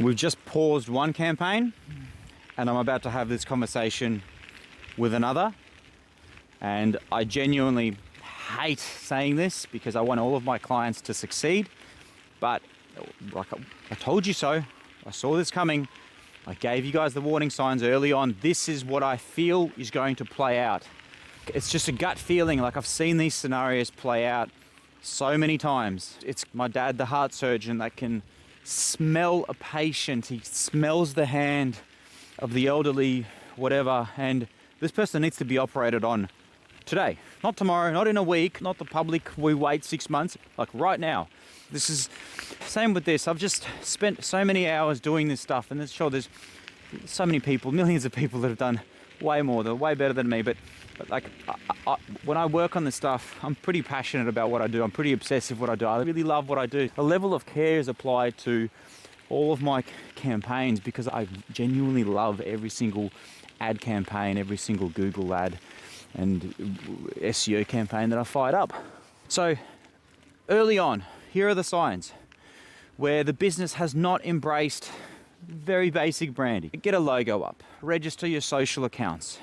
We've just paused one campaign and I'm about to have this conversation with another. And I genuinely hate saying this because I want all of my clients to succeed. But like I told you so, I saw this coming. I gave you guys the warning signs early on. This is what I feel is going to play out. It's just a gut feeling. Like I've seen these scenarios play out so many times. It's my dad, the heart surgeon, that can smell a patient. He smells the hand of the elderly, whatever, and this person needs to be operated on today, not tomorrow, not in a week, not the public, we wait 6 months, like right now. This is same with this. I've just spent so many hours doing this stuff, and there's so many people, millions of people that have done way more, they're way better than me, but like when I work on this stuff, I'm pretty passionate about what I do. I'm pretty obsessive with what I do. I really love what I do. A level of care is applied to all of my campaigns because I genuinely love every single ad campaign, every single Google ad and SEO campaign that I fired up. So early on, here are the signs where the business has not embraced very basic branding. Get a logo up, register your social accounts.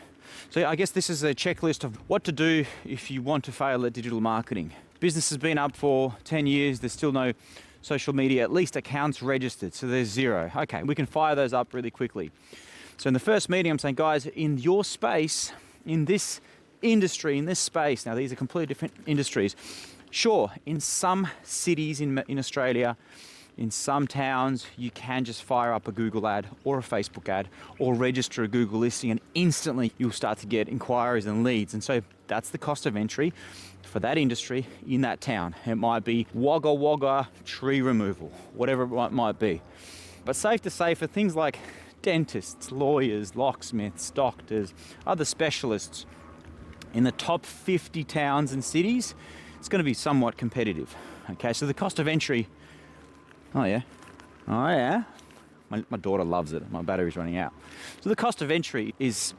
So I guess this is a checklist of what to do if you want to fail at digital marketing. Business has been up for 10 years. There's still no social media, at least accounts registered. So there's zero. Okay, we can fire those up really quickly. So in the first meeting, I'm saying, guys, in your space, in this industry, in this space, now these are completely different industries. Sure, in some cities in Australia, in some towns, you can just fire up a Google ad or a Facebook ad or register a Google listing, and instantly you'll start to get inquiries and leads. And so that's the cost of entry for that industry in that town. It might be Wagga Wagga tree removal, whatever it might be. But safe to say, for things like dentists, lawyers, locksmiths, doctors, other specialists, in the top 50 towns and cities, it's going to be somewhat competitive. Okay, so the cost of entry, oh yeah, my daughter loves it. My battery's running out. So the cost of entry is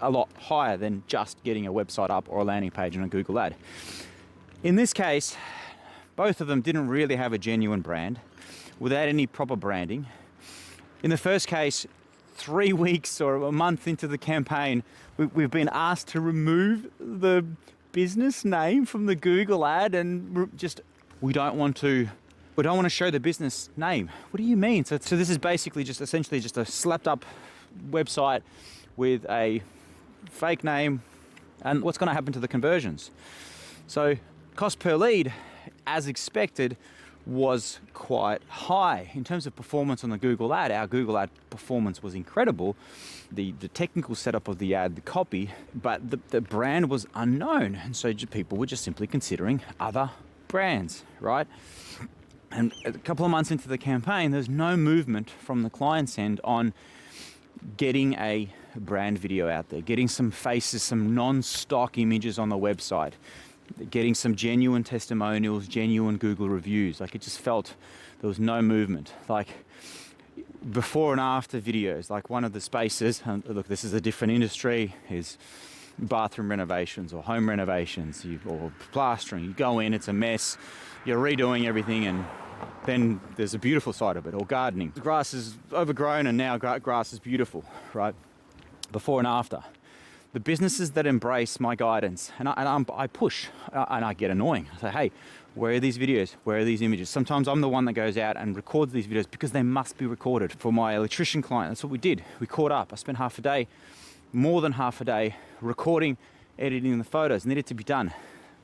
a lot higher than just getting a website up or a landing page on a Google ad. In this case, both of them didn't really have a genuine brand without any proper branding. In the first case, 3 weeks or a month into the campaign, we've been asked to remove the business name from the Google ad, and we don't want to show the business name. What do you mean? So this is basically essentially just a slapped up website with a fake name, and what's going to happen to the conversions? So cost per lead, as expected, was quite high. In terms of performance on the Google ad, our Google ad performance was incredible. The technical setup of the ad, the copy, but the brand was unknown, and so people were just simply considering other brands, right? And a couple of months into the campaign, there's no movement from the client's end on getting a brand video out there, getting some faces, some non-stock images on the website, getting some genuine testimonials, genuine Google reviews. Like, it just felt there was no movement. Like before and after videos, like one of the spaces, look, this is a different industry, is bathroom renovations or home renovations or plastering. You go in, it's a mess, you're redoing everything, and then there's a beautiful side of it, or gardening. The grass is overgrown and now grass is beautiful, right? Before and after. The businesses that embrace my guidance, and I push, and I get annoying. I say, hey, where are these videos? Where are these images? Sometimes I'm the one that goes out and records these videos because they must be recorded. For my electrician client, that's what we did. We caught up. I spent half a day, more than half a day, recording, editing the photos. Needed to be done.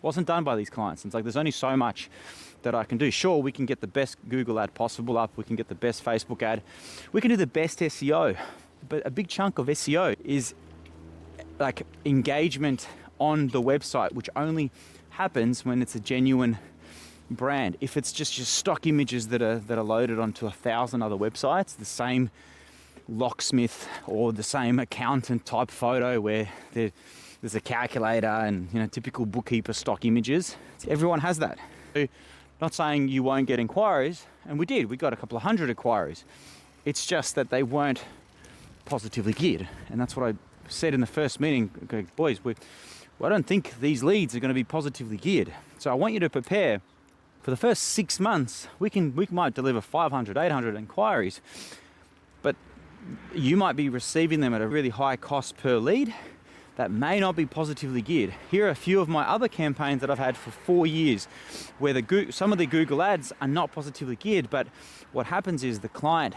Wasn't done by these clients. It's like there's only so much that I can do. Sure, we can get the best Google ad possible up. We can get the best Facebook ad. We can do the best SEO. But a big chunk of SEO is like engagement on the website, which only happens when it's a genuine brand. If it's just your stock images that are loaded onto 1,000 other websites, the same locksmith or the same accountant type photo where there's a calculator and typical bookkeeper stock images, everyone has that. So, not saying you won't get inquiries, and we did. We got a couple of hundred inquiries. It's just that they weren't positively geared, and that's what I said in the first meeting. Okay, boys, I don't think these leads are going to be positively geared. So I want you to prepare For the first 6 months, we might deliver 500, 800 inquiries, but you might be receiving them at a really high cost per lead that may not be positively geared. Here are a few of my other campaigns that I've had for 4 years where some of the Google ads are not positively geared, but what happens is the client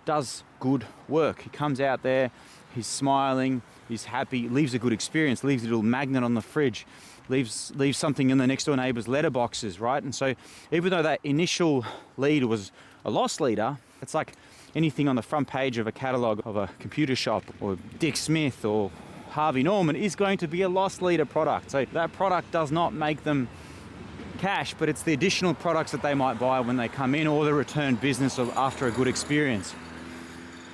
does good work. He comes out there, he's smiling, he's happy, leaves a good experience, leaves a little magnet on the fridge, leaves something in the next door neighbor's letterboxes, right? And so even though that initial lead was a loss leader, it's like anything on the front page of a catalog of a computer shop or Dick Smith or Harvey Norman is going to be a loss leader product. So that product does not make them cash, but it's the additional products that they might buy when they come in, or the return business after a good experience.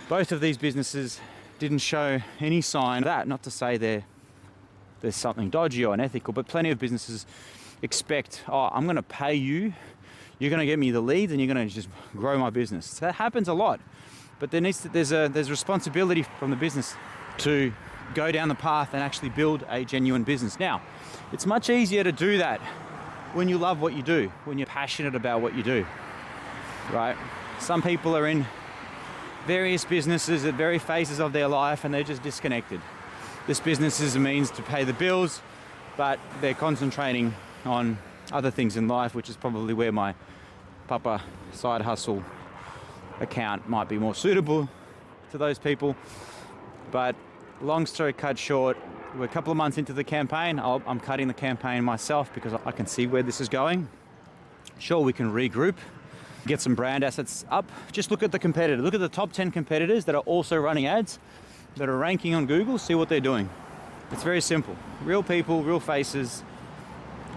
Both of these businesses didn't show any sign of that. Not to say there's something dodgy or unethical, but plenty of businesses expect, oh, I'm going to pay you, you're going to get me the leads, and you're going to just grow my business. So that happens a lot, but there's responsibility from the business to go down the path and actually build a genuine business. Now, it's much easier to do that when you love what you do, when you're passionate about what you do, right? Some people are in various businesses at various phases of their life and they're just disconnected. This business is a means to pay the bills, but they're concentrating on other things in life, which is probably where my Papa side hustle account might be more suitable to those people. But long story cut short, we're a couple of months into the campaign. I'm cutting the campaign myself because I can see where this is going. Sure, we can regroup, get some brand assets up. Just look at the competitor. Look at the top 10 competitors that are also running ads, that are ranking on Google, see what they're doing. It's very simple. Real people, real faces,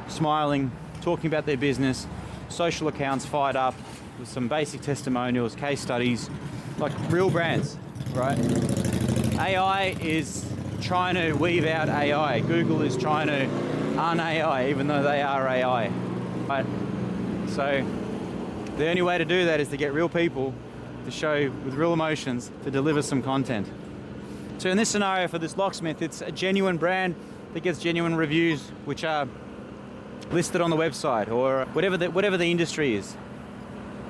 smiling, talking about their business, social accounts fired up with some basic testimonials, case studies, like real brands, right? AI is trying to weave out AI. Google is trying to un-AI, even though they are AI, right? So the only way to do that is to get real people to show with real emotions to deliver some content. So in this scenario for this locksmith, it's a genuine brand that gets genuine reviews, which are listed on the website, or whatever the industry is.